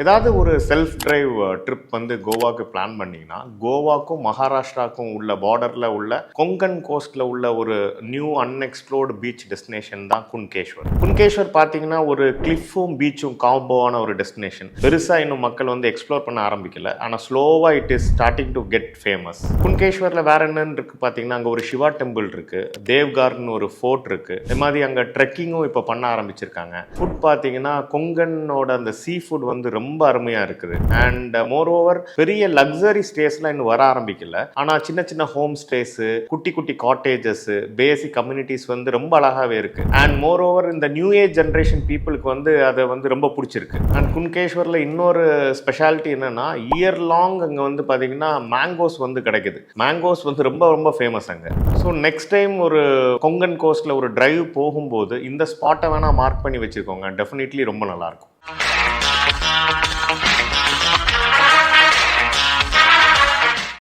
ஏதாவது ஒரு self drive trip வந்து கோவாக்கு பிளான் பண்ணீங்கன்னா கோவாக்கும் மகாராஷ்டிராக்கும் உள்ள பார்டர்ல உள்ள கொங்கன் கோஸ்ட்ல உள்ள ஒரு நியூ அன்எக்ஸ்ப்ளோர்டு பீச் டெஸ்டினேஷன் தான் குன்கேஷ்வர். குன்கேஷ்வர் பார்த்தீங்கன்னா ஒரு கிளிஃபும் பீச்சும் காம்போவான ஒரு டெஸ்டினேஷன். பெருசா இன்னும் மக்கள் வந்து எக்ஸ்ப்ளோர் பண்ண ஆரம்பிக்கல. ஆனால் ஸ்லோவா it is starting to get famous. குன்கேஷ்வர்ல வேற என்னன்னு இருக்கு பார்த்தீங்கன்னா அங்கே ஒரு சிவா டெம்பிள் இருக்கு, தேவ்கார்னு ஒரு ஃபோர்ட் இருக்கு. இது மாதிரி அங்கே ட்ரெக்கிங்கும் இப்போ பண்ண ஆரம்பிச்சிருக்காங்க. ஃபுட் பார்த்தீங்கன்னா கொங்கனோட அந்த சீ ஃபுட் வந்து ரொம்ப அருமையா இருக்குது. அண்ட் மோர் ஓவர் பெரிய லக்ஸரி ஸ்டேஸ்லாம் இன்னும் வர ஆரம்பிக்கல. ஆனா சின்ன சின்ன ஹோம் ஸ்டேஸ், குட்டி குட்டி காட்டேஜஸ், பேசிக் கம்யூனிட்டிஸ் வந்து ரொம்ப அழகாவே இருக்கு. அண்ட் மோர் ஓவர் இந்த நியூ ஏஜ் ஜென்ரேஷன் பீப்புளுக்கு வந்து அதை வந்து ரொம்ப பிடிச்சிருக்கு. அண்ட் குன்கேஷ்வர்ல இன்னொரு ஸ்பெஷாலிட்டி என்னன்னா இயர் லாங் அங்க வந்து பாத்தீங்கன்னா மேங்கோஸ் வந்து கிடைக்குது. மேங்கோஸ் வந்து ரொம்ப ரொம்ப ஃபேமஸ் அங்க. ஸோ நெக்ஸ்ட் டைம் ஒரு கொங்கன் கோஸ்ட்ல ஒரு டிரைவ் போகும்போது இந்த ஸ்பாட்டை வேணா மார்க் பண்ணி வச்சுக்கோங்க. டெஃபினெட்லி ரொம்ப நல்லா இருக்கும்.